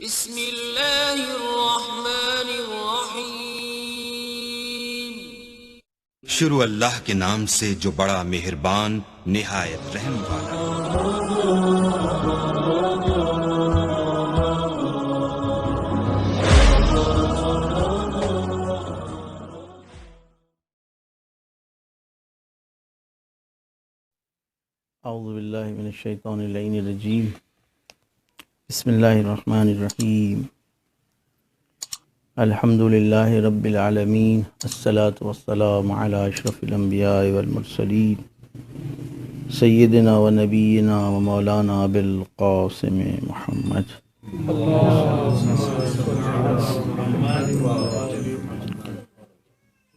بسم اللہ الرحمن الرحیم۔ شروع اللہ کے نام سے جو بڑا مہربان نہایت رحم والا۔ اعوذ باللہ من الشیطان اللعین الرجیم، بسم اللہ الرحمن الرحیم، الحمد للہ رب العالمین، الصلاۃ والسلام علی اشرف الانبیاء والمرسلین، سیدنا و نبینا و مولانا بالقاسم محمد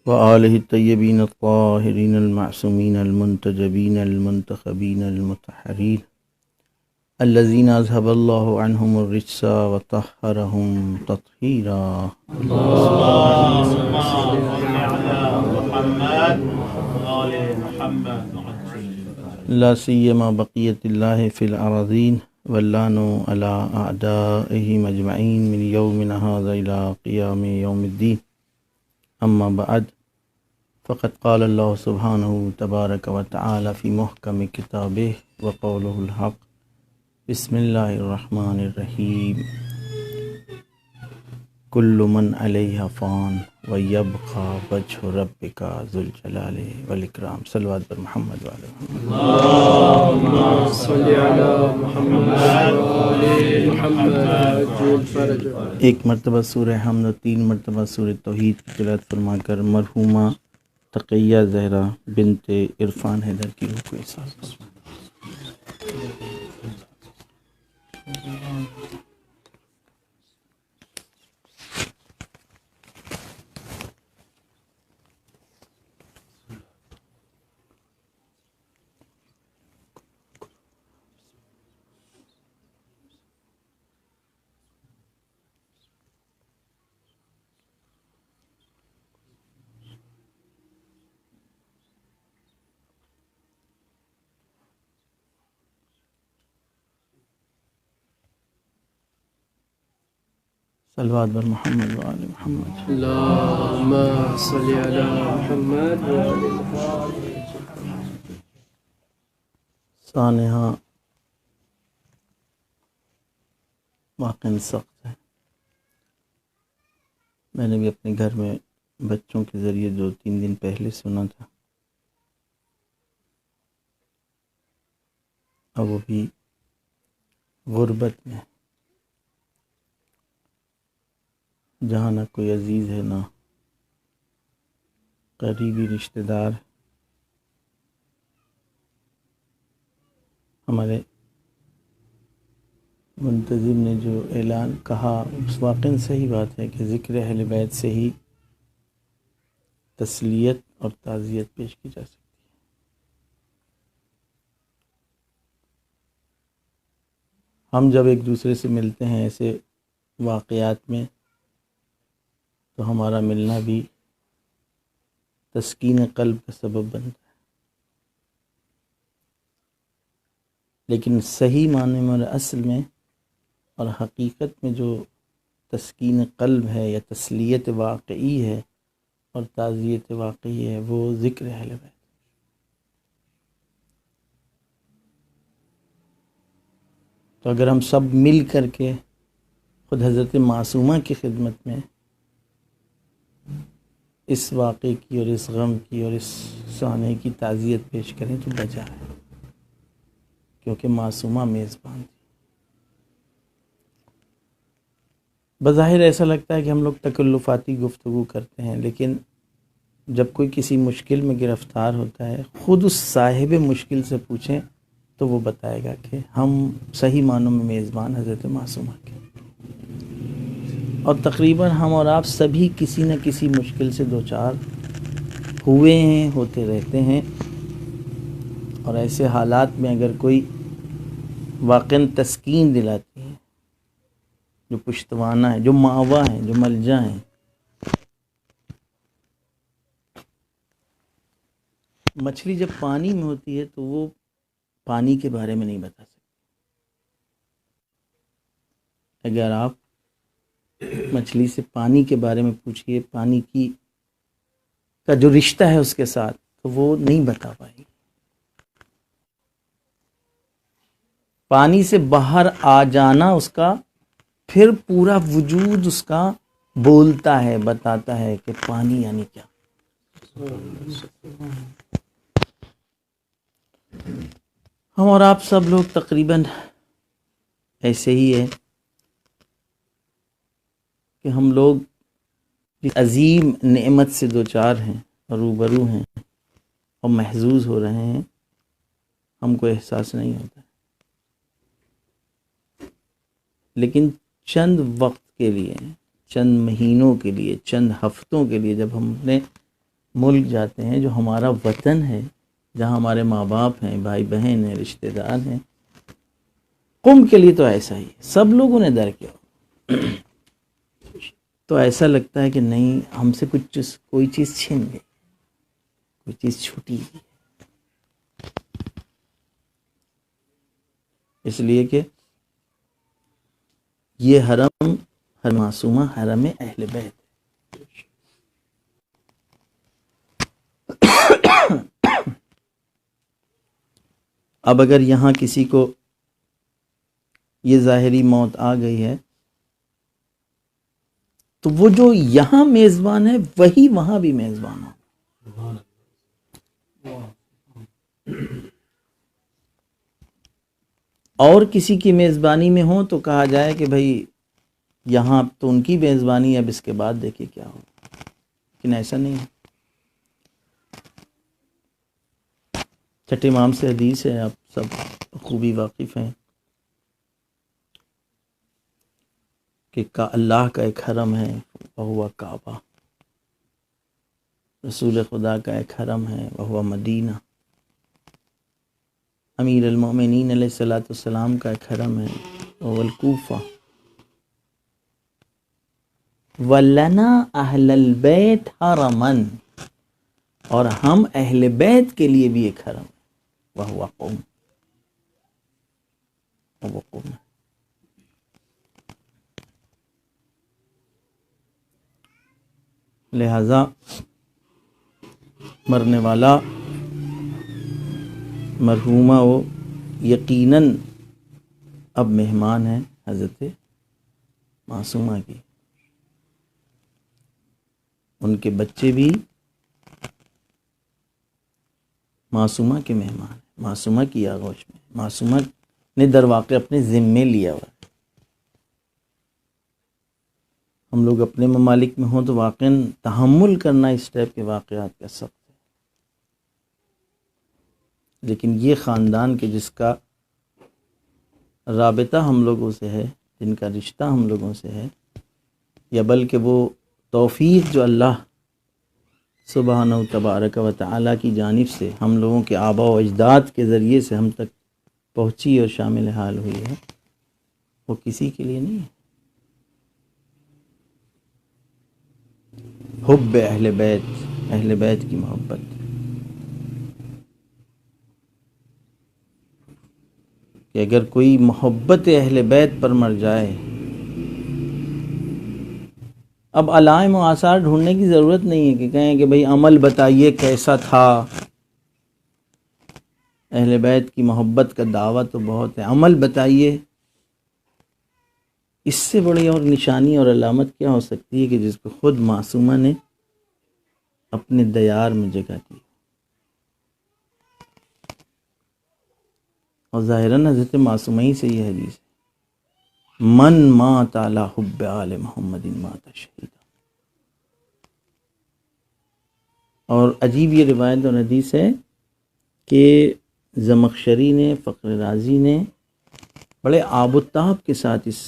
وآلہ الطیبین الطاہرین المعصومین المنتجبین المنتخبین المطہرین الذین اذھب اللہ عنہم الرجس وطہرہم تطہیرا۔ لا سیما بقیت اللہ فی الارضین واللعن علی اعدائہم اجمعین من یومنا ھذا الی قیام یوم الدین، اما بعد فقد قال اللہ سبحانہ تبارک و تعالی فی محکم کتابہ وقولہ الحق، بسم اللہ الرحمن الرحیم، کل من علیہا فان ویبقى وجہ ربک ذو الجلال والاکرام۔ صلوات پر محمد وعلی محمد۔ اللهم صل على محمد وآل محمد عجل فرجہ۔ ایک مرتبہ سورہ حمد و 3 مرتبہ سورہ توحید کی تلاوت فرما کر مرحومہ تقیہ زہرا بنت عرفان حیدر کی روح کو احساس۔ صلوات بر محمد وآل محمد۔ اللهم صل على محمد وآل محمد۔ سانحہ واقعی سخت ہے۔ میں نے بھی اپنے گھر میں بچوں کے ذریعے 2-3 دن پہلے سنا تھا، اب وہ بھی غربت میں، جہاں نہ کوئی عزیز ہے نہ قریبی رشتہ دار۔ ہمارے منتظم نے جو اعلان کہا اس واقعی صحیح بات ہے کہ ذکر اہل بیت سے ہی تسلیت اور تعزیت پیش کی جا سکتی ہے۔ ہم جب ایک دوسرے سے ملتے ہیں ایسے واقعات میں تو ہمارا ملنا بھی تسکین قلب کا سبب بنتا ہے، لیکن صحیح معنی میں اور اصل میں اور حقیقت میں جو تسکین قلب ہے یا تسلیت واقعی ہے اور تعزیت واقعی ہے وہ ذکر اہل بیت۔ تو اگر ہم سب مل کر کے خود حضرت معصومہ کی خدمت میں اس واقعے کی اور اس غم کی اور اس سانحے کی تعزیت پیش کریں تو بجا ہے، کیونکہ معصومہ میزبان تھی۔ بظاہر ایسا لگتا ہے کہ ہم لوگ تکلفاتی گفتگو کرتے ہیں، لیکن جب کوئی کسی مشکل میں گرفتار ہوتا ہے خود اس صاحب مشکل سے پوچھیں تو وہ بتائے گا کہ ہم صحیح معنوں میں میزبان حضرت معصومہ کے، اور تقریباً ہم اور آپ سبھی کسی نہ کسی مشکل سے دوچار ہوئے ہیں، ہوتے رہتے ہیں، اور ایسے حالات میں اگر کوئی واقعاً تسکین دلاتی ہے، جو پشتوانہ ہے، جو ماوا ہیں، جو ملجا ہیں، مچھلی جب پانی میں ہوتی ہے تو وہ پانی کے بارے میں نہیں بتا سکتے۔ اگر آپ مچھلی سے پانی کے بارے میں پوچھیے، پانی کا جو رشتہ ہے اس کے ساتھ، تو وہ نہیں بتا پائے گی۔ پانی سے باہر آ جانا اس کا، پھر پورا وجود اس کا بولتا ہے، بتاتا ہے کہ پانی یعنی کیا۔ ہم اور آپ سب لوگ تقریباً ایسے ہی ہے کہ ہم لوگ عظیم نعمت سے دوچار ہیں، روبرو ہیں اور محظوظ ہو رہے ہیں، ہم کو احساس نہیں ہوتا، لیکن چند وقت کے لیے، چند مہینوں کے لیے، چند ہفتوں کے لیے جب ہم اپنے ملک جاتے ہیں جو ہمارا وطن ہے، جہاں ہمارے ماں باپ ہیں، بھائی بہن ہیں، رشتہ دار ہیں، قوم کے لیے تو ایسا ہی ہے، سب لوگوں نے در کیا، تو ایسا لگتا ہے کہ نہیں، ہم سے کوئی چیز چھن گئی، کوئی چیز چھوٹی گئی، اس لیے کہ یہ حرم معصومہ حرم اہل بیت ہے۔ اب اگر یہاں کسی کو یہ ظاہری موت آ گئی ہے تو وہ جو یہاں میزبان ہے وہی وہاں بھی میزبان ہو۔ اور کسی کی میزبانی میں ہو تو کہا جائے کہ بھائی یہاں تو ان کی میزبانی ہے، اب اس کے بعد دیکھیں کیا ہو، لیکن ایسا نہیں ہے۔ چھٹے امام سے حدیث ہے، آپ سب خوبی واقف ہیں کہ اللہ کا ایک حرم ہے وہ کعبہ، رسول خدا کا ایک حرم ہے وہ مدینہ، امیر المومنین علیہ الصلوۃ والسلام کا ایک حرم ہے وہ الکوفہ، وَلَنَا أَهْلَ الْبَيْتِ حَرَمًا، اور ہم اہل بیت کے لیے بھی ایک حرم ہے وَهُوَ قُوم، وہ قوم ہے۔ لہذا مرنے والا مرحومہ وہ یقیناً اب مہمان ہے حضرت معصومہ کی، ان کے بچے بھی معصومہ کے مہمان ہیں، معصومہ کی آغوش میں، معصومہ نے در واقع اپنے ذمے لیا ہوا ہے۔ ہم لوگ اپنے ممالک میں ہوں تو واقعاً تحمل کرنا اس ٹائپ کے واقعات کا سخت ہے، لیکن یہ خاندان کے جس کا رابطہ ہم لوگوں سے ہے، جن کا رشتہ ہم لوگوں سے ہے، یا بلکہ وہ توفیق جو اللہ سبحانہ و تبارک و تعالیٰ کی جانب سے ہم لوگوں کے آباء و اجداد کے ذریعے سے ہم تک پہنچی اور شامل حال ہوئی ہے، وہ کسی کے لیے نہیں ہے۔ حب اہل بیت کی محبت، کہ اگر کوئی محبت اہل بیت پر مر جائے، اب علائم و آثار ڈھونڈنے کی ضرورت نہیں ہے کہ کہیں کہ بھئی عمل بتائیے کیسا تھا، اہل بیت کی محبت کا دعویٰ تو بہت ہے، عمل بتائیے۔ اس سے بڑی اور نشانی اور علامت کیا ہو سکتی ہے کہ جس کو خود معصومہ نے اپنے دیار میں جگہ دی، اور ظاہراً حضرت معصومہ ہی سے یہ حدیث ہے، من مات علی حب آل محمد مات شہیدا۔ اور عجیب یہ روایت اور حدیث ہے کہ زمخشری نے، فخر رازی نے بڑے آب و تاب کے ساتھ اس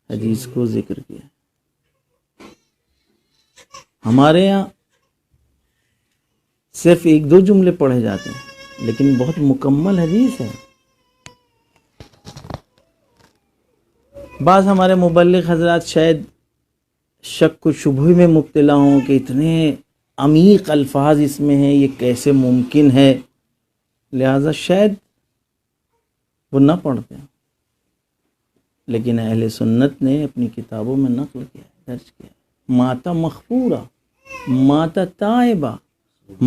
حدیث کو ذکر کیا۔ ہمارے یہاں صرف ایک دو جملے پڑھے جاتے ہیں، لیکن بہت مکمل حدیث ہے۔ بعض ہمارے مبلغ حضرات شاید شک و شبہ میں مبتلا ہوں کہ اتنے عمیق الفاظ اس میں ہیں، یہ کیسے ممکن ہے، لہذا شاید وہ نہ پڑھتے ہیں، لیکن اہل سنت نے اپنی کتابوں میں نقل کیا ہے، درج کیا، ماتا مغفورہ، ماتا تائبہ،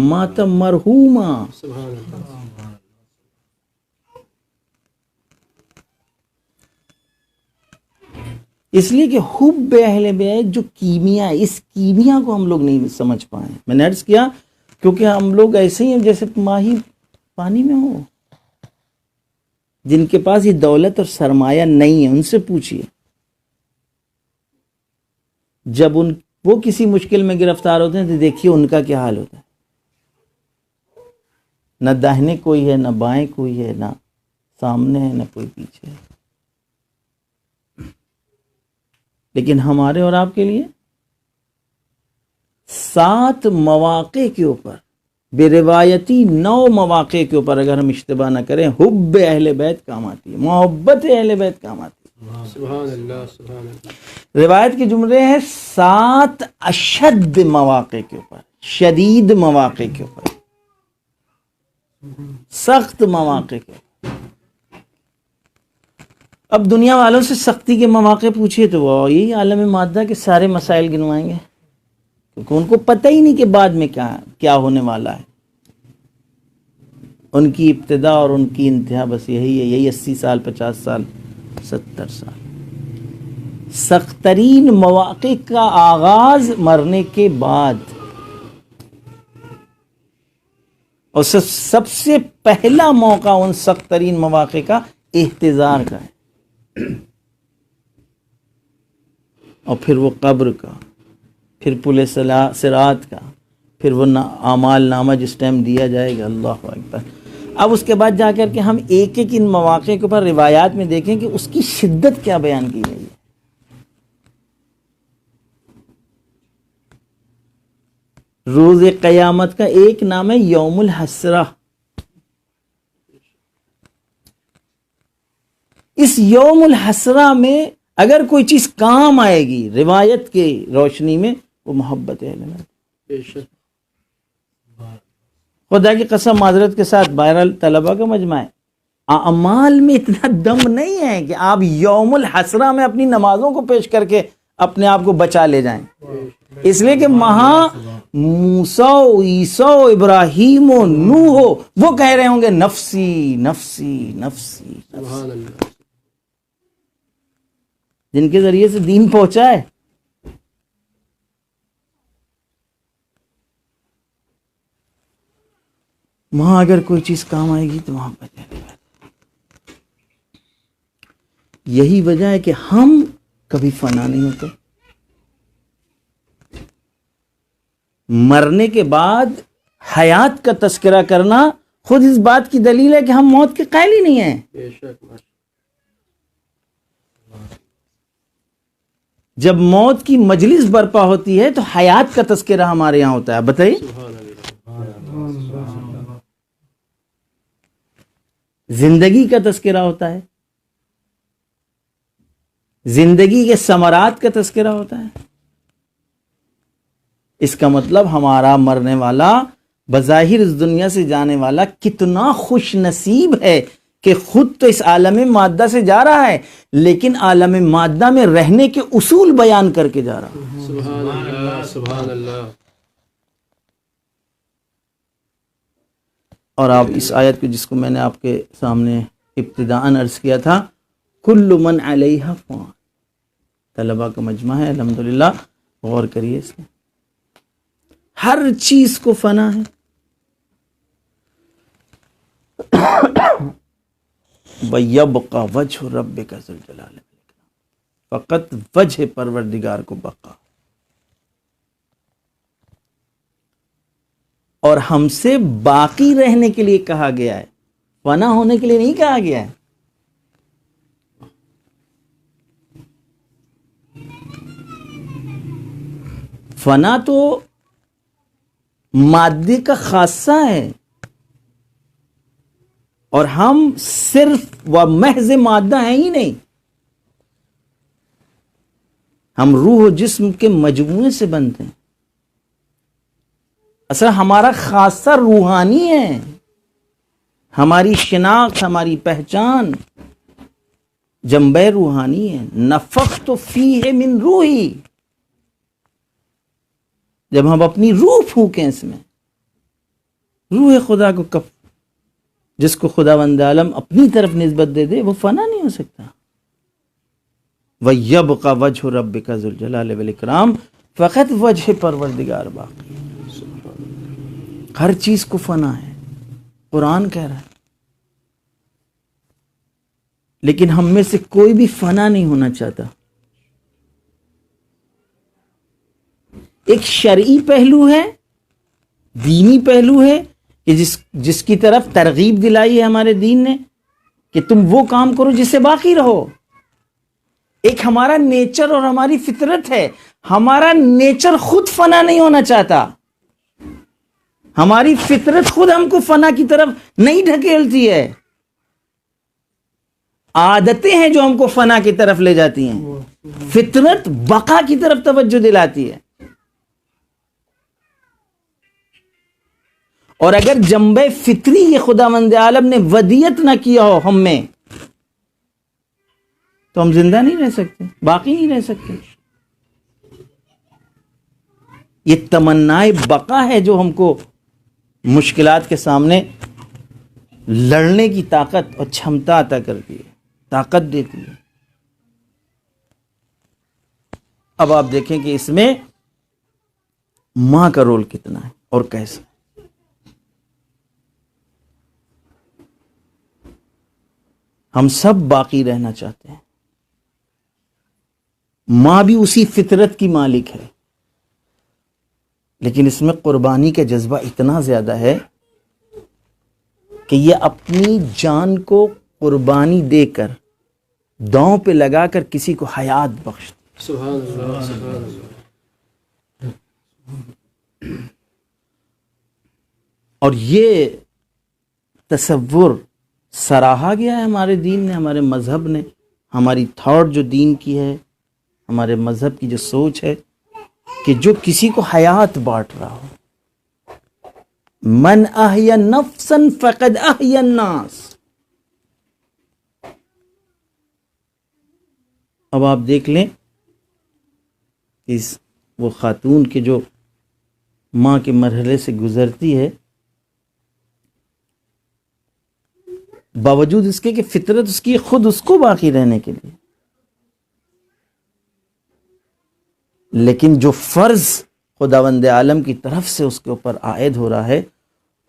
ماتا مرحومہ. سبحان اللہ. اس لیے کہ حب اہل بیت جو کیمیا ہے، اس کیمیا کو ہم لوگ نہیں سمجھ پائے. میں نے عرض کیا کیونکہ ہم لوگ ایسے ہی ہیں جیسے ماہی پانی میں ہو. جن کے پاس یہ دولت اور سرمایہ نہیں ہے ان سے پوچھیے، جب وہ کسی مشکل میں گرفتار ہوتے ہیں تو دیکھیے ان کا کیا حال ہوتا ہے. نہ داہنے کوئی ہے، نہ بائیں کوئی ہے، نہ سامنے ہے، نہ کوئی پیچھے ہے. لیکن ہمارے اور آپ کے لیے 7 مواقع کے اوپر، بے روایتی 9 مواقع کے اوپر اگر ہم اشتباہ نہ کریں، حب اہل بیت کام آتی ہے، محبت اہل بیت کام آتی ہے. سبحان اللہ. سبحان اللہ. روایت کے جملے ہیں 7 اشد مواقع کے اوپر، شدید مواقع کے اوپر، سخت مواقع کے اوپر. اب دنیا والوں سے سختی کے مواقع پوچھئے تو وہ یہی عالم مادہ کے سارے مسائل گنوائیں گے، کیونکہ ان کو پتہ ہی نہیں کہ بعد میں کیا ہونے والا ہے. ان کی ابتدا اور ان کی انتہا بس یہی ہے، یہی 80 سال، 50 سال، 70 سال. سخت ترین مواقع کا آغاز مرنے کے بعد، اور سب سے پہلا موقع ان سخت ترین مواقع کا احتضار کا ہے، اور پھر وہ قبر کا، پھر پل صراط کا، پھر وہ اعمال نامہ جس ٹائم دیا جائے گا. اللہ اکبر. اب اس کے بعد جا کر کے ہم ایک ایک ان مواقع کے اوپر روایات میں دیکھیں کہ اس کی شدت کیا بیان کی گئی ہے. روز قیامت کا ایک نام ہے یوم الحسرہ. اس یوم الحسرہ میں اگر کوئی چیز کام آئے گی روایت کے روشنی میں، وہ محبت ہے. بے شک. خدا کی قسم معذرت کے ساتھ، بہرحال طلبہ کا مجمع ہے، اعمال میں اتنا دم نہیں ہے کہ آپ یوم الحسرہ میں اپنی نمازوں کو پیش کر کے اپنے آپ کو بچا لے جائیں. اس لیے کہ وہاں موسیٰ، عیسیٰ، ابراہیم و نوح وہ کہہ رہے ہوں گے نفسی نفسی نفسی، سبحان اللہ. جن کے ذریعے سے دین پہنچا ہے. وہاں اگر کوئی چیز کام آئے گی تو محبت ہے. یہی وجہ ہے کہ ہم کبھی فنا نہیں ہوتے. مرنے کے بعد حیات کا تذکرہ کرنا خود اس بات کی دلیل ہے کہ ہم موت کے قائل ہی نہیں ہیں. بے شک. جب موت کی مجلس برپا ہوتی ہے تو حیات کا تذکرہ ہمارے یہاں ہوتا ہے. بتائیے، سبحان اللہ. زندگی کا تذکرہ ہوتا ہے، زندگی کے ثمرات کا تذکرہ ہوتا ہے. اس کا مطلب ہمارا مرنے والا، بظاہر اس دنیا سے جانے والا کتنا خوش نصیب ہے کہ خود تو اس عالم مادہ سے جا رہا ہے، لیکن عالم مادہ میں رہنے کے اصول بیان کر کے جا رہا ہے. سبحان اللہ. سبحان اللہ. اور آپ اس آیت کو، جس کو میں نے آپ کے سامنے ابتداءً عرض کیا تھا، کل من علیہا فان، طلبہ کا مجمع ہے الحمدللہ، غور کریے اس میں. ہر چیز کو فنا ہے. وَيَبْقَى وَجْهُ رَبِّكَ ذُو الْجَلَالِ وَالْإِكْرَامِ، فقط وجہ پروردگار کو بقا. اور ہم سے باقی رہنے کے لیے کہا گیا ہے، فنا ہونے کے لیے نہیں کہا گیا ہے. فنا تو مادے کا خاصہ ہے، اور ہم صرف و محض مادہ ہیں ہی نہیں، ہم روح و جسم کے مجموعے سے بنتے ہیں. اصل ہمارا خاصہ روحانی ہے. ہماری شناخت، ہماری پہچان جنبہ روحانی ہے. نفخت فیہ من روحی، جب ہم اپنی روح پھونکیں اس میں، روح خدا کو کب جس کو خداوند عالم اپنی طرف نسبت دے دے وہ فنا نہیں ہو سکتا. وَيَبْقَ وَجْهُ رَبِّكَ ذُو الْجَلَالِ وَالْإِكْرَامِ، فقط وجہ پروردگار باقی ہے. ہر چیز کو فنا ہے، قرآن کہہ رہا ہے. لیکن ہم میں سے کوئی بھی فنا نہیں ہونا چاہتا. ایک شرعی پہلو ہے، دینی پہلو ہے کہ جس کی طرف ترغیب دلائی ہے ہمارے دین نے کہ تم وہ کام کرو جس سے باقی رہو. ایک ہمارا نیچر اور ہماری فطرت ہے. ہمارا نیچر خود فنا نہیں ہونا چاہتا. ہماری فطرت خود ہم کو فنا کی طرف نہیں ڈھکیلتی ہے. عادتیں ہیں جو ہم کو فنا کی طرف لے جاتی ہیں. فطرت بقا کی طرف توجہ دلاتی ہے. اور اگر جنبہ فطری یہ خداوند عالم نے ودیت نہ کیا ہو ہم میں تو ہم زندہ نہیں رہ سکتے، باقی نہیں رہ سکتے. یہ تمنائے بقا ہے جو ہم کو مشکلات کے سامنے لڑنے کی طاقت اور چھمتا عطا کرتی ہے، طاقت دیتی ہے. اب آپ دیکھیں کہ اس میں ماں کا رول کتنا ہے اور کیسا. ہم سب باقی رہنا چاہتے ہیں. ماں بھی اسی فطرت کی مالک ہے، لیکن اس میں قربانی کا جذبہ اتنا زیادہ ہے کہ یہ اپنی جان کو قربانی دے کر داؤں پہ لگا کر کسی کو حیات بخشتی. سبحان اللہ، سبحان اللہ. اور یہ تصور سراہا گیا ہے ہمارے دین نے، ہمارے مذہب نے. ہماری تھاٹ جو دین کی ہے، ہمارے مذہب کی جو سوچ ہے کہ جو کسی کو حیات بانٹ رہا ہو. من احیا نفسا فقد احیا الناس. اب آپ دیکھ لیں اس وہ خاتون کے جو ماں کے مرحلے سے گزرتی ہے، باوجود اس کے کہ فطرت اس کی خود اس کو باقی رہنے کے لیے، لیکن جو فرض خداوند عالم کی طرف سے اس کے اوپر عائد ہو رہا ہے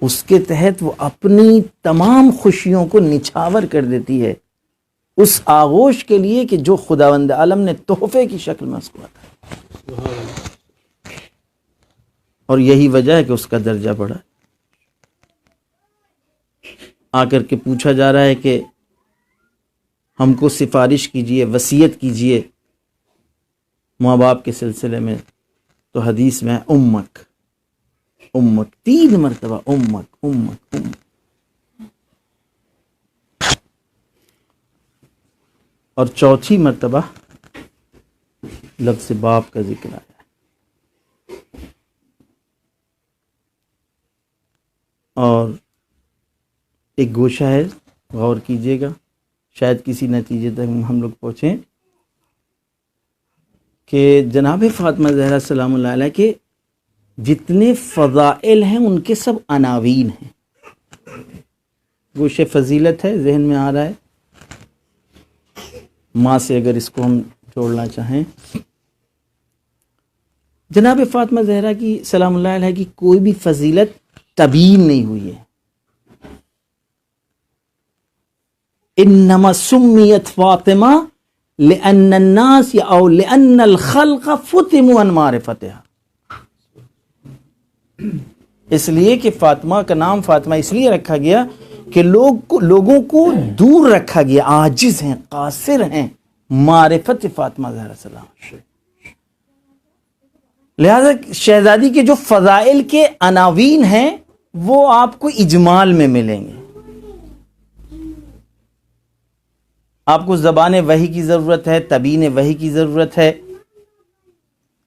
اس کے تحت وہ اپنی تمام خوشیوں کو نچھاور کر دیتی ہے اس آغوش کے لیے کہ جو خداوند عالم نے تحفے کی شکل میں اس کو عطا. اور یہی وجہ ہے کہ اس کا درجہ بڑھا. آ کر کے پوچھا جا رہا ہے کہ ہم کو سفارش کیجئے، وصیت کیجئے ماں باپ کے سلسلے میں. تو حدیث میں امک امک 3 مرتبہ امک امک امک. اور 4تھی مرتبہ لفظ باپ کا ذکر آیا ہے. اور ایک گوشہ ہے، غور کیجئے گا، شاید کسی نتیجے تک ہم لوگ پہنچیں کہ جناب فاطمہ زہرا سلام اللہ علیہ کے جتنے فضائل ہیں ان کے سب عناوین ہیں. گوشہ فضیلت ہے، ذہن میں آ رہا ہے. ماں سے اگر اس کو ہم جوڑنا چاہیں، جناب فاطمہ زہرا کی سلام اللہ علیہ کی کوئی بھی فضیلت تبیین نہیں ہوئی ہے. انما سمیت فاطمہ لأن الناس او لأن الخلق فتموا عن معرفتها. اس لیے کہ فاطمہ کا نام فاطمہ اس لیے رکھا گیا کہ لوگوں کو دور رکھا گیا، عاجز ہیں، قاصر ہیں معرفت فاطمہ زہرا سلام. لہذا شہزادی کے جو فضائل کے عناوین ہیں وہ آپ کو اجمال میں ملیں گے. آپ کو زبان وحی کی ضرورت ہے، تبیین وحی کی ضرورت ہے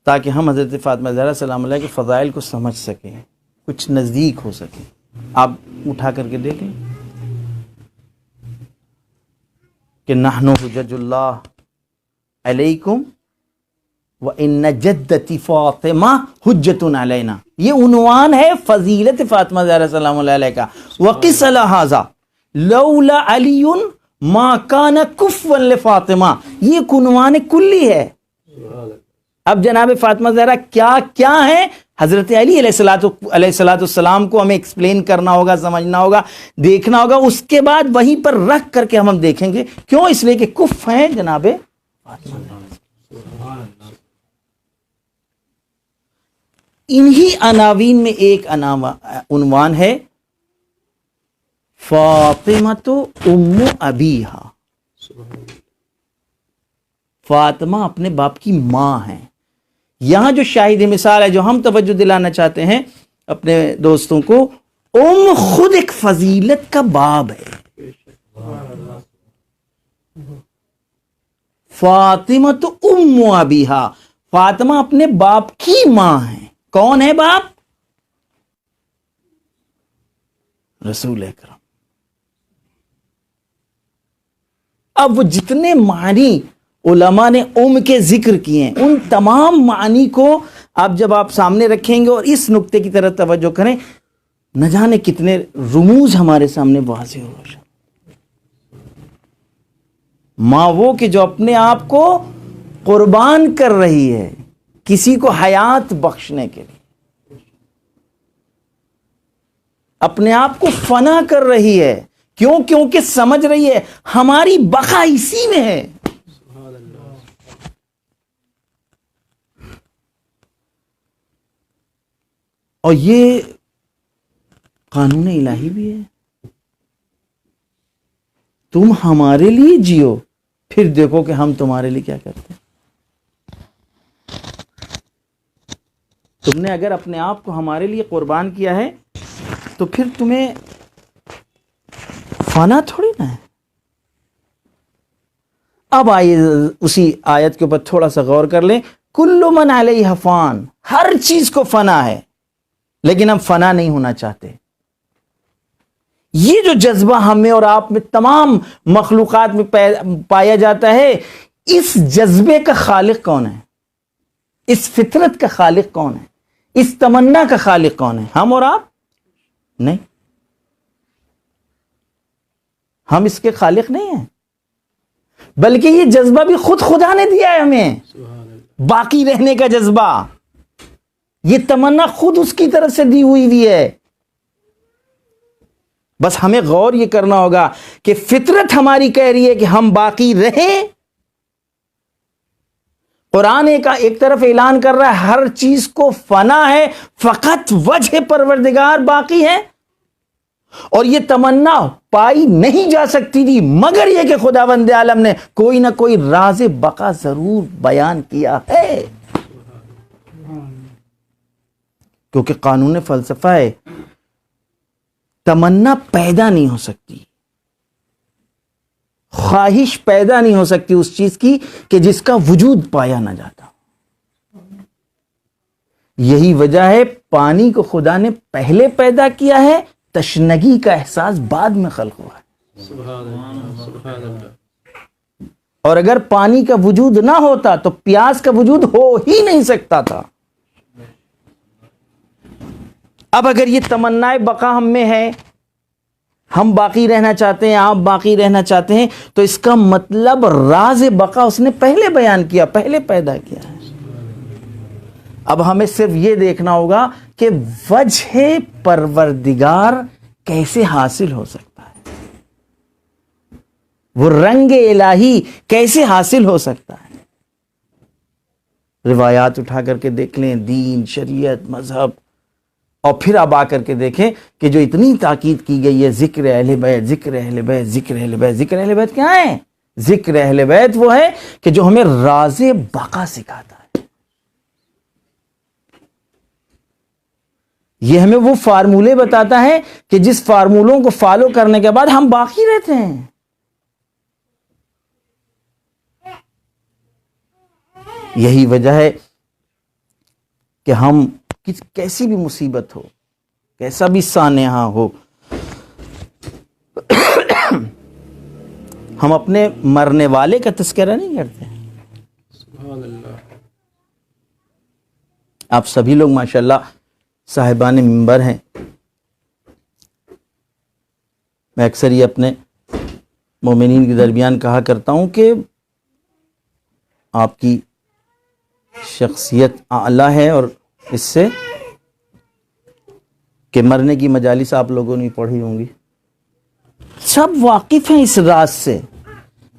تاکہ ہم حضرت فاطمہ زہرا سلام اللہ کے فضائل کو سمجھ سکیں، کچھ نزدیک ہو سکیں. آپ اٹھا کر کے دیکھیں کہ نحن حجج اللہ علیکم وَإِنَّ جَدَّتِ فاطمہ حجۃ علینا، یہ عنوان ہے فضیلت فاطمہ زہرا سلام اللہ علیہ کا. وَقِسَ لَهَذَا لَوْلَا عَلِيٌّ مَا كَانَ كُفْوًا لِفَاطمہ، یہ عنوان کلی ہے. اب جناب فاطمہ زہرا کیا کیا ہے، حضرت علی علیہ السلام کو ہمیں ایکسپلین کرنا ہوگا، سمجھنا ہوگا، دیکھنا ہوگا. اس کے بعد وہیں پر رکھ کر کے ہم دیکھیں گے. کیوں؟ اس لیے کہ کف ہیں جناب فاطمہ. انہی عناوین میں ایک عنوان ہے فاطمہ ام ابیہا، فاطمہ اپنے باپ کی ماں ہیں. یہاں جو شاہد مثال ہے جو ہم توجہ دلانا چاہتے ہیں اپنے دوستوں کو، ام خود ایک فضیلت کا باب ہے. فاطمہ تو ام ابیہا، فاطمہ اپنے باپ کی ماں ہیں. کون ہے باپ؟ رسول اکرم. اب وہ جتنے معنی علماء نے ام کے ذکر کیے ہیں، ان تمام معنی کو جب آپ سامنے رکھیں گے اور اس نقطے کی طرف توجہ کریں، نہ جانے کتنے رموز ہمارے سامنے واضح ہو جائیں. ماں وہ کہ جو اپنے آپ کو قربان کر رہی ہے کسی کو حیات بخشنے کے لیے، اپنے آپ کو فنا کر رہی ہے. کیوں؟ کیونکہ سمجھ رہی ہے ہماری بقا اسی میں ہے. اور یہ قانون الہی بھی ہے. تم ہمارے لیے جیو، پھر دیکھو کہ ہم تمہارے لیے کیا کرتے ہیں. تم نے اگر اپنے آپ کو ہمارے لیے قربان کیا ہے تو پھر تمہیں فنا تھوڑی نہ ہے. اب آئیے اسی آیت کے اوپر تھوڑا سا غور کر لیں. کل من علیہ فان، ہر چیز کو فنا ہے، لیکن ہم فنا نہیں ہونا چاہتے. یہ جو جذبہ ہمیں اور آپ میں تمام مخلوقات میں پایا جاتا ہے، اس جذبے کا خالق کون ہے؟ اس فطرت کا خالق کون ہے؟ اس تمنا کا خالق کون ہے؟ ہم اور آپ نہیں. ہم اس کے خالق نہیں ہیں، بلکہ یہ جذبہ بھی خود خدا نے دیا ہے ہمیں. باقی رہنے کا جذبہ، یہ تمنا خود اس کی طرف سے دی ہوئی بھی ہے. بس ہمیں غور یہ کرنا ہوگا کہ فطرت ہماری کہہ رہی ہے کہ ہم باقی رہیں. قرآن ایک طرف اعلان کر رہا ہے ہر چیز کو فنا ہے، فقط وجہ پروردگار باقی ہے. اور یہ تمنا پائی نہیں جا سکتی تھی مگر یہ کہ خداوند عالم نے کوئی نہ کوئی راز بقا ضرور بیان کیا ہے. کیونکہ قانون فلسفہ ہے، تمنا پیدا نہیں ہو سکتی، خواہش پیدا نہیں ہو سکتی اس چیز کی کہ جس کا وجود پایا نہ جاتا. یہی وجہ ہے پانی کو خدا نے پہلے پیدا کیا ہے، تشنگی کا احساس بعد میں خلق ہوا ہے. سبحان اللہ. اور اگر پانی کا وجود نہ ہوتا تو پیاس کا وجود ہو ہی نہیں سکتا تھا. اب اگر یہ تمنا بقا ہم میں ہے، ہم باقی رہنا چاہتے ہیں، آپ باقی رہنا چاہتے ہیں، تو اس کا مطلب راز بقا اس نے پہلے بیان کیا، پہلے پیدا کیا ہے. اب ہمیں صرف یہ دیکھنا ہوگا کہ وجہ پروردگار کیسے حاصل ہو سکتا ہے، وہ رنگ الہی کیسے حاصل ہو سکتا ہے. روایات اٹھا کر کے دیکھ لیں، دین، شریعت، مذہب، اور پھر اب آ کر کے دیکھیں کہ جو اتنی تاکید کی گئی ہے ذکر اہل بیت، ذکر اہل بیت، ذکر اہل بیت. ذکر اہل بیت کیا ہے؟ ذکر اہل بیت وہ ہے کہ جو ہمیں راز بقا سکھاتا ہے. یہ ہمیں وہ فارمولے بتاتا ہے کہ جس فارمولوں کو فالو کرنے کے بعد ہم باقی رہتے ہیں. یہی وجہ ہے کہ ہم کیسی بھی مصیبت ہو، کیسا بھی سانحہ ہو، ہم اپنے مرنے والے کا تذکرہ نہیں کرتے. سبحان اللہ. آپ سبھی لوگ ماشاءاللہ صاحبان منبر ہیں. میں اکثر یہ اپنے مومنین کے درمیان کہا کرتا ہوں کہ آپ کی شخصیت اعلیٰ ہے، اور اس سے کہ مرنے کی مجالس آپ لوگوں نے پڑھی ہوں گی، سب واقف ہیں اس راز سے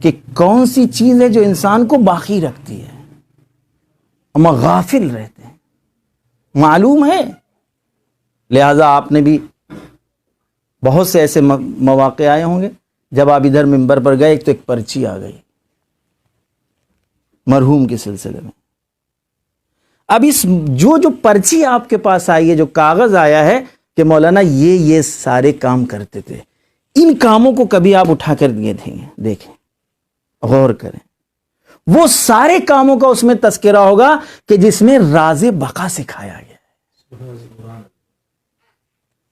کہ کون سی چیز ہے جو انسان کو باقی رکھتی ہے. ہم غافل رہتے ہیں، معلوم ہے. لہذا آپ نے بھی بہت سے ایسے مواقع آئے ہوں گے جب آپ ادھر منبر پر گئے تو ایک پرچی آ گئی مرحوم کے سلسلے میں. اب اس جو پرچی آپ کے پاس آئی ہے، جو کاغذ آیا ہے کہ مولانا یہ سارے کام کرتے تھے، ان کاموں کو کبھی آپ اٹھا کر دیکھیں، غور کریں. وہ سارے کاموں کا اس میں تذکرہ ہوگا کہ جس میں راز بقا سکھایا گیا.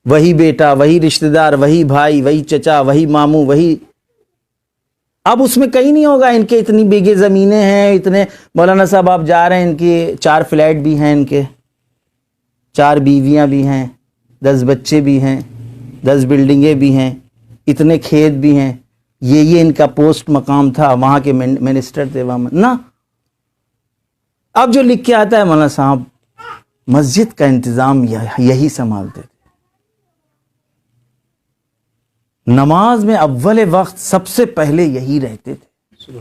وہی بیٹا، وہی رشتہ دار، وہی بھائی، وہی چچا، وہی ماموں، وہی. اب اس میں کہیں نہیں ہوگا ان کے اتنی بیگھے زمینیں ہیں، اتنے مولانا صاحب آپ جا رہے ہیں، ان کی 4 فلیٹ بھی ہیں، ان کے 4 بیویاں بھی ہیں، 10 بچے بھی ہیں، 10 بلڈنگیں بھی ہیں، اتنے کھیت بھی ہیں، یہ ان کا پوسٹ مقام تھا، وہاں کے منسٹر تھے وہاں نا. اب جو لکھ کے آتا ہے مولانا صاحب مسجد کا انتظام یہی سنبھالتے تھے، نماز میں اول وقت سب سے پہلے یہی رہتے تھے.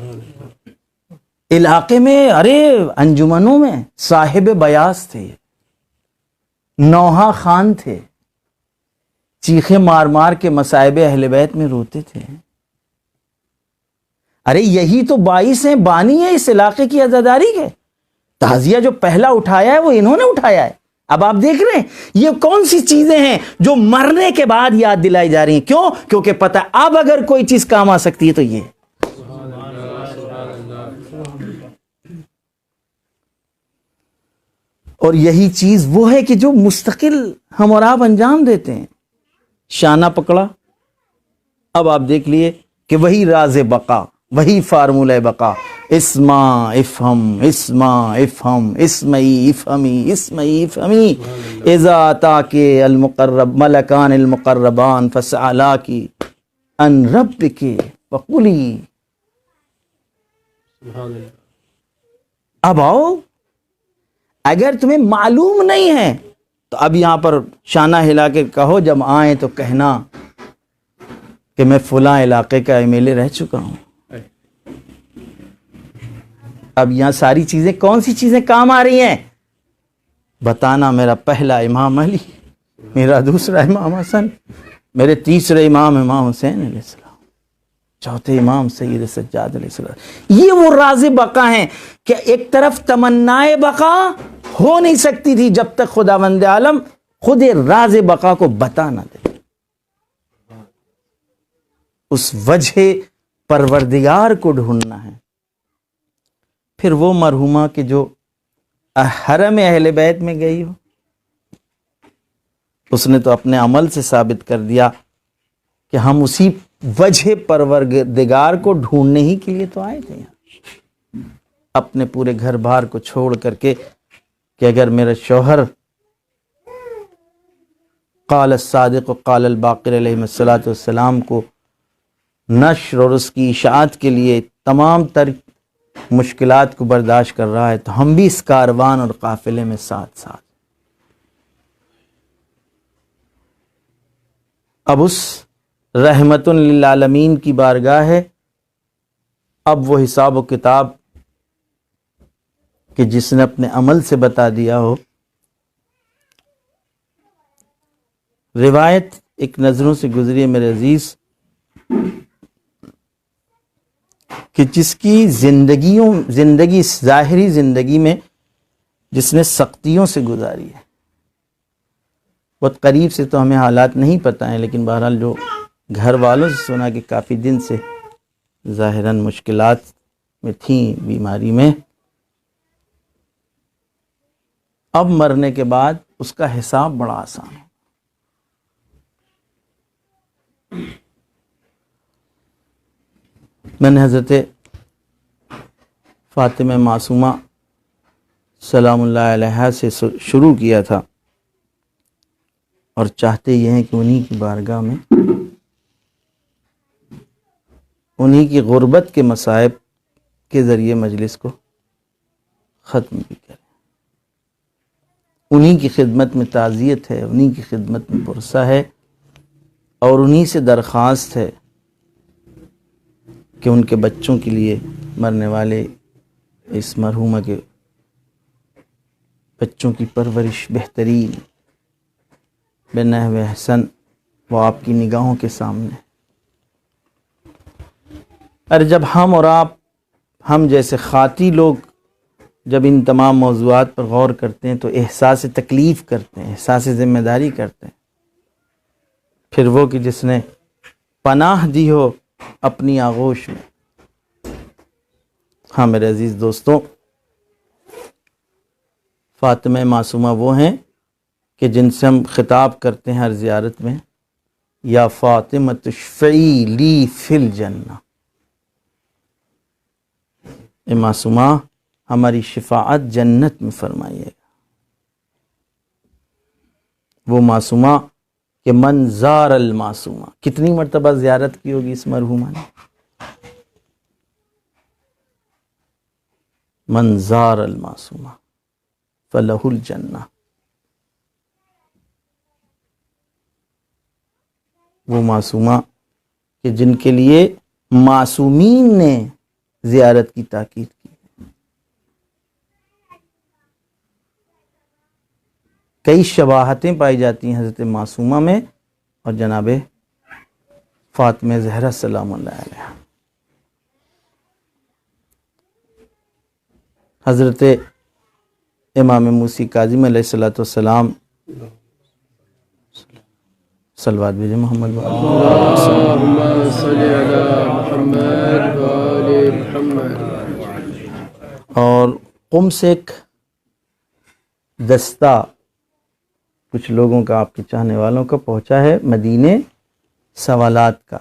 علاقے میں انجمنوں میں صاحب بیاس تھے، نوحہ خان تھے، چیخے مار مار کے مصائب اہل بیت میں روتے تھے. یہی تو باعث ہیں، بانی ہے اس علاقے کی عزاداری کے. تعزیہ جو پہلا اٹھایا ہے وہ انہوں نے اٹھایا ہے. اب آپ دیکھ رہے ہیں یہ کون سی چیزیں ہیں جو مرنے کے بعد یاد دلائی جا رہی ہیں. کیوں؟ کیونکہ پتہ اب اگر کوئی چیز کام آ سکتی ہے تو یہ. اور یہی چیز وہ ہے کہ جو مستقل ہم اور آپ انجام دیتے ہیں. شانہ پکڑا، اب آپ دیکھ لیے کہ وہی راز بقا، وہی فارمولہ بقا. اسما افہم، اسما افہم، اسمعی افہمی، اسمعی افہمی. اذا تاکے المقرب ملکان المقربان فسألا کی ان ربک فقلی. اب آؤ، اگر تمہیں معلوم نہیں ہے تو اب یہاں پر شانہ ہلا کے کہو، جب آئیں تو کہنا کہ میں فلاں علاقے کا ایم ایل اے رہ چکا ہوں. اب یہاں ساری چیزیں کون سی چیزیں کام آ رہی ہیں؟ بتانا میرا پہلا امام علی، میرا دوسرا امام حسن، میرے تیسرے امام حسین علیہ السلام، چوتھے امام سید سجاد علیہ السلام. یہ وہ راز بقا ہیں کہ ایک طرف تمنائے بقا ہو نہیں سکتی تھی جب تک خداوند عالم خود راز بقا کو بتا نہ دے. اس وجہ پروردگار کو ڈھونڈنا ہے. پھر وہ مرحومہ کہ جو حرم اہل بیت میں گئی ہو، اس نے تو اپنے عمل سے ثابت کر دیا کہ ہم اسی وجہ پروردگار کو ڈھونڈنے ہی کے لیے تو آئے تھے یہاں، اپنے پورے گھر بار کو چھوڑ کر کے کہ اگر میرا شوہر قال الصادق و قال الباقر علیہ الصلوۃ والسلام کو نشر اور اس کی اشاعت کے لیے تمام تر مشکلات کو برداشت کر رہا ہے، تو ہم بھی اس کاروان اور قافلے میں ساتھ ساتھ. اب اس رحمت للعالمین کی بارگاہ ہے، اب وہ حساب و کتاب کہ جس نے اپنے عمل سے بتا دیا ہو. روایت ایک نظروں سے گزری ہے میرے عزیز کہ جس کی زندگی ظاہری زندگی میں جس نے سختیوں سے گزاری ہے، بہت قریب سے تو ہمیں حالات نہیں پتہ ہیں، لیکن بہرحال جو گھر والوں سے سنا کہ کافی دن سے ظاہراً مشکلات میں تھیں، بیماری میں، اب مرنے کے بعد اس کا حساب بڑا آسان ہے. میں نے حضرت فاطمہ معصومہ سلام اللہ علیہ سے شروع کیا تھا، اور چاہتے یہ ہیں کہ انہی کی بارگاہ میں انہی کی غربت کے مصائب کے ذریعے مجلس کو ختم بھی کریں۔ انہی کی خدمت میں تعزیت ہے، انہی کی خدمت میں پرسہ ہے، اور انہی سے درخواست ہے کہ ان کے بچوں کے لیے، مرنے والے اس مرحومہ کے بچوں کی پرورش بہترین بنحو احسن وہ آپ کی نگاہوں کے سامنے۔ اور جب ہم اور آپ، ہم جیسے خاطی لوگ جب ان تمام موضوعات پر غور کرتے ہیں تو احساس تکلیف کرتے ہیں، احساس ذمہ داری کرتے ہیں۔ پھر وہ کہ جس نے پناہ دی ہو اپنی آغوش میں۔ ہاں میرے عزیز دوستوں، فاطمہ معصومہ وہ ہیں کہ جن سے ہم خطاب کرتے ہیں ہر زیارت میں، یا فاطمہ تشفعی لی فی الجنہ، اے معصومہ ہماری شفاعت جنت میں فرمائیے گا۔ وہ معصومہ کہ من زار المعصومہ، کتنی مرتبہ زیارت کی ہوگی اس مرحومہ نے؟ من زار المعصومہ فلہ الجنہ۔ وہ معصومہ کہ جن کے لیے معصومین نے زیارت کی تاکید کی۔ کئی شباہتیں پائی جاتی ہیں حضرت معصومہ میں اور جناب فاطمہ زہرا سلام اللہ علیہ۔ حضرت امام موسی کاظم علیہ الصلوۃ والسلام، صلوات بھیجیں محمد اللہم صلی علی محمد و آل محمد۔ اور قم سے ایک دستہ کچھ لوگوں کا، آپ کے چاہنے والوں کا پہنچا ہے مدینے، سوالات کا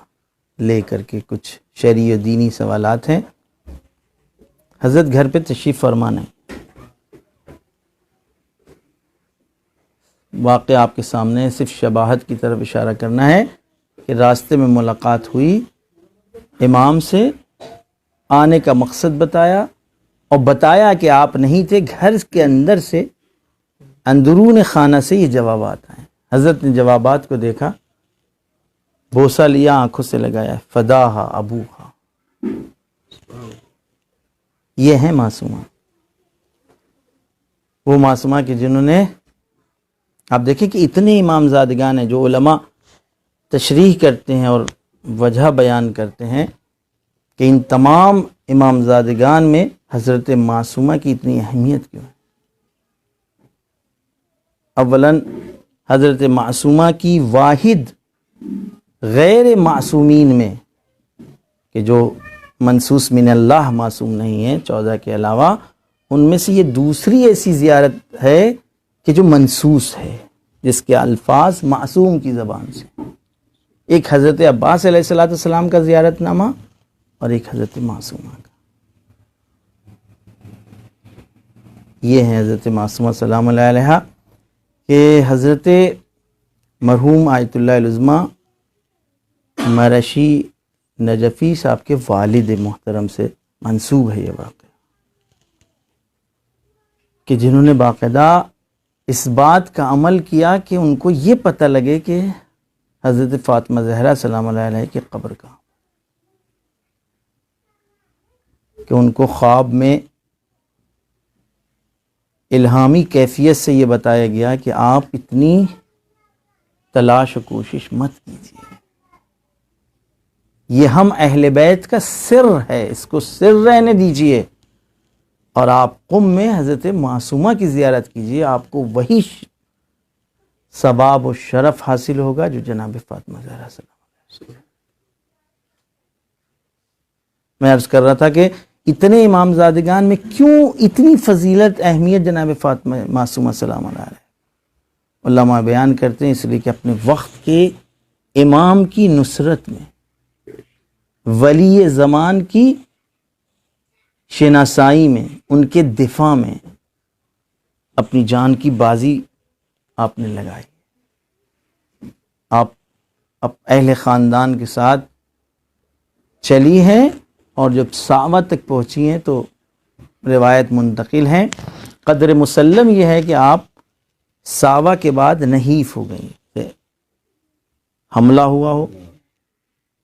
لے کر کے، کچھ شرعی و دینی سوالات ہیں۔ حضرت گھر پہ تشریف فرما نہیں، واقعہ آپ کے سامنے ہے، صرف شباہت کی طرف اشارہ کرنا ہے کہ راستے میں ملاقات ہوئی، امام سے آنے کا مقصد بتایا، اور بتایا کہ آپ نہیں تھے، گھر کے اندر سے اندرون خانہ سے یہ جوابات آئے۔ حضرت نے جوابات کو دیکھا، بوسہ لیا، آنکھوں سے لگایا، فداہا ابوہا۔ یہ ہیں معصومہ، وہ معصومہ کہ جنہوں نے، آپ دیکھیں کہ اتنے امام زادگان ہیں جو علماء تشریح کرتے ہیں اور وجہ بیان کرتے ہیں کہ ان تمام امام زادگان میں حضرت معصومہ کی اتنی اہمیت کیوں ہے۔ اولاً حضرت معصومہ کی واحد غیر معصومین میں، کہ جو منصوص من اللہ معصوم نہیں ہیں 14 کے علاوہ، ان میں سے یہ دوسری ایسی زیارت ہے کہ جو منصوص ہے، جس کے الفاظ معصوم کی زبان سے۔ ایک حضرت عباس علیہ السلام کا زیارت نامہ اور ایک حضرت معصومہ کا۔ یہ ہیں حضرت معصومہ سلام اللہ علیہ، کہ حضرت مرحوم آیت اللہ العظمیٰ مرشی نجفی صاحب کے والد محترم سے منسوب ہے یہ واقعہ، کہ جنہوں نے باقاعدہ اس بات کا عمل کیا کہ ان کو یہ پتہ لگے کہ حضرت فاطمہ زہرا سلام اللہ علیہ کی قبر کہاں، کہ ان کو خواب میں الہامی کیفیت سے یہ بتایا گیا کہ آپ اتنی تلاش و کوشش مت کیجیے، یہ ہم اہل بیت کا سر ہے، اس کو سر رہنے دیجیے، اور آپ قم میں حضرت معصومہ کی زیارت کیجیے، آپ کو وہی ثواب و شرف حاصل ہوگا جو جناب فاطمہ زہرا سلام علیہ۔ میں عرض کر رہا تھا کہ اتنے امام زادگان میں کیوں اتنی فضیلت اہمیت جناب فاطمہ معصومہ سلام اللہ علیہ؟ علماء بیان کرتے ہیں اس لیے کہ اپنے وقت کے امام کی نصرت میں، ولی زمان کی شناسائی میں، ان کے دفاع میں اپنی جان کی بازی آپ نے لگائی، آپ اہل خاندان کے ساتھ چلی ہیں، اور جب صعبہ تک پہنچی ہیں تو روایت منتقل ہیں، قدر مسلم یہ ہے کہ آپ صعبہ کے بعد نحیف ہو گئیں، حملہ ہوا ہو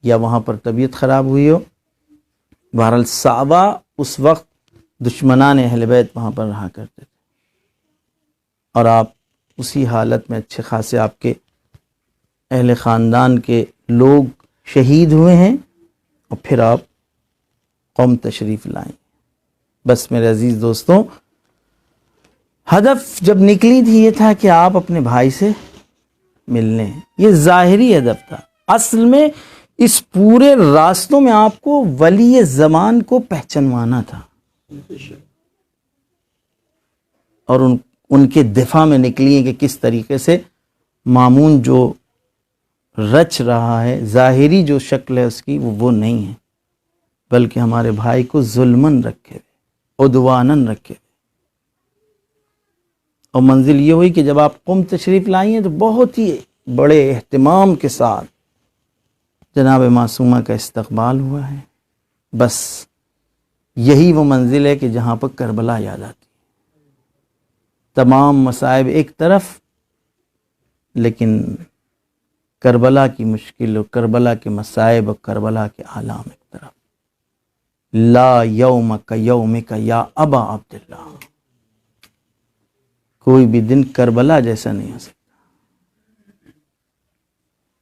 یا وہاں پر طبیعت خراب ہوئی ہو، بہرحال صعبہ اس وقت دشمنان اہل بیت وہاں پر رہا کرتے تھے، اور آپ اسی حالت میں اچھے خاصے آپ کے اہل خاندان کے لوگ شہید ہوئے ہیں، اور پھر آپ قوم تشریف لائیں۔ بس میرے عزیز دوستوں، ہدف جب نکلی تھی یہ تھا کہ آپ اپنے بھائی سے ملنے، یہ ظاہری ہدف تھا، اصل میں اس پورے راستوں میں آپ کو ولی زمان کو پہچانوانا تھا، اور ان کے دفاع میں نکلی ہیں کہ کس طریقے سے مامون جو رچ رہا ہے، ظاہری جو شکل ہے اس کی وہ نہیں ہے، بلکہ ہمارے بھائی کو ظلمن رکھے ہوئے، عدوانن رکھے ہوئے۔ اور منزل یہ ہوئی کہ جب آپ قم تشریف لائی ہیں تو بہت ہی بڑے اہتمام کے ساتھ جناب معصومہ کا استقبال ہوا ہے۔ بس یہی وہ منزل ہے کہ جہاں پر کربلا یاد آتی ہے، تمام مصائب ایک طرف، لیکن کربلا کی مشکل اور کربلا کے مصائب اور کربلا کے آلام ایک طرف۔ لا یوم کا یوم کا یا ابا عبداللہ، کوئی بھی دن کربلا جیسا نہیں ہو سکتا۔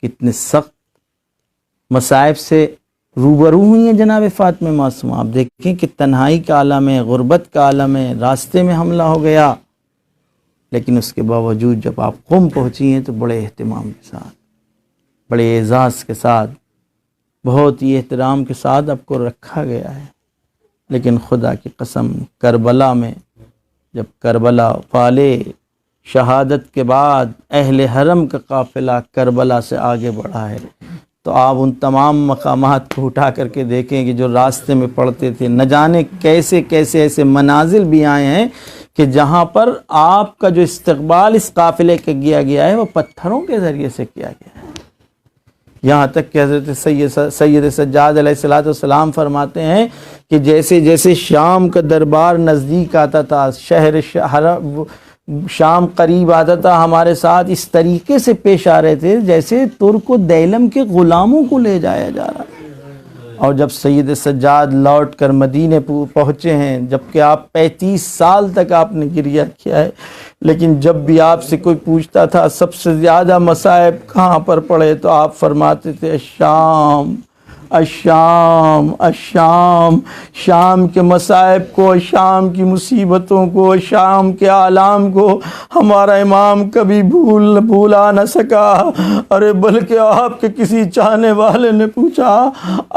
کتنے سخت مصائب سے روبرو ہوئی ہیں جناب فاطمہ معصومہ، آپ دیکھیں کہ تنہائی کا عالم ہے، غربت کا عالم ہے، راستے میں حملہ ہو گیا، لیکن اس کے باوجود جب آپ قم پہنچی ہیں تو بڑے اہتمام کے ساتھ، بڑے اعزاز کے ساتھ، بہت ہی احترام کے ساتھ آپ کو رکھا گیا ہے۔ لیکن خدا کی قسم، کربلا میں جب کربلا والے شہادت کے بعد اہل حرم کا قافلہ کربلا سے آگے بڑھا ہے، تو آپ ان تمام مقامات کو اٹھا کر کے دیکھیں کہ جو راستے میں پڑتے تھے، نہ جانے کیسے کیسے ایسے منازل بھی آئے ہیں کہ جہاں پر آپ کا جو استقبال اس قافلے کے کیا گیا ہے وہ پتھروں کے ذریعے سے کیا گیا ہے۔ یہاں تک کہ حضرت سید سجاد علیہ السلام فرماتے ہیں کہ جیسے جیسے شام کا دربار نزدیک آتا تھا، شام قریب آتا تھا، ہمارے ساتھ اس طریقے سے پیش آ رہے تھے جیسے ترک و دیلم کے غلاموں کو لے جایا جا رہا ہے۔ اور جب سید سجاد لوٹ کر مدینے پہنچے ہیں، جبکہ آپ 35 سال تک آپ نے گریہ کیا ہے، لیکن جب بھی آپ سے کوئی پوچھتا تھا سب سے زیادہ مصائب کہاں پر پڑے، تو آپ فرماتے تھے الشام الشام الشام، شام کے مصائب کو، شام کی مصیبتوں کو، شام کے آلام کو ہمارا امام کبھی بھولا نہ سکا۔ ارے بلکہ آپ کے کسی چاہنے والے نے پوچھا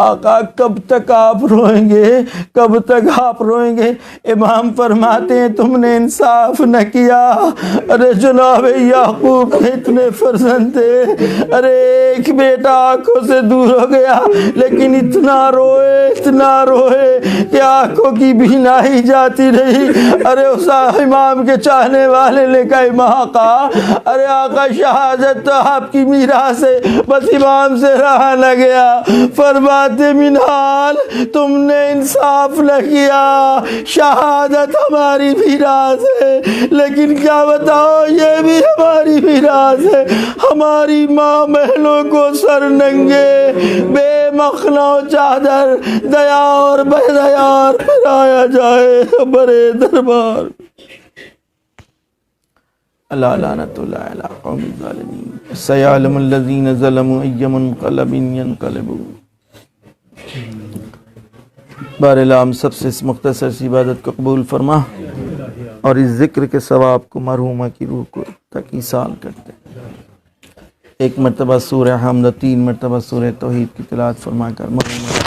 آقا کب تک آپ روئیں گے، کب تک آپ روئیں گے؟ امام فرماتے ہیں تم نے انصاف نہ کیا۔ ارے جناب یعقوب کے اتنے فرزند تھے، ارے ایک بیٹا آنکھوں سے دور ہو گیا، لیکن اتنا روئے کہ آنکھوں کی بینائی جاتی رہی۔ ارے اس امام کے چاہنے والے نے کہا ارے آقا شہادت تو آپ کی میراث ہے، بس امام سے رہا نہ گیا۔ فرماتے منہال تم نے انصاف نہ کیا، شہادت ہماری میراث ہے، لیکن کیا بتاؤ یہ بھی ہماری میراث ہے۔ ہماری ماں بہنوں کو سر ننگے بے مخنا چادر دیا اور بدیار پہنایا جائے برے دربار۔ اللہ لعنت اللہ علی قوم الظالمین، سیعلم الذین ظلموا ای منقلب ینقلبون۔ بہرحال ہم سب سے اس مختصر سی عبادت کو قبول فرما، اور اس ذکر کے ثواب کو مرحومہ کی روح کو تک ایصال کرتے۔ ایک مرتبہ سورہ حمد، 3 مرتبہ سورہ توحید کی تلاوت فرما کر مرحومہ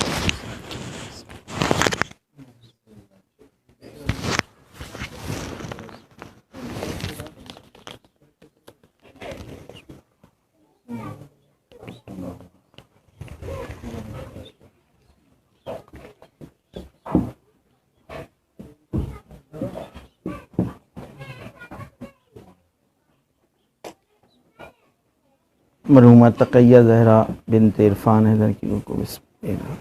مرحومہ تقیہ زہرا بنت عرفان حیدر کی کو بسم اللہ۔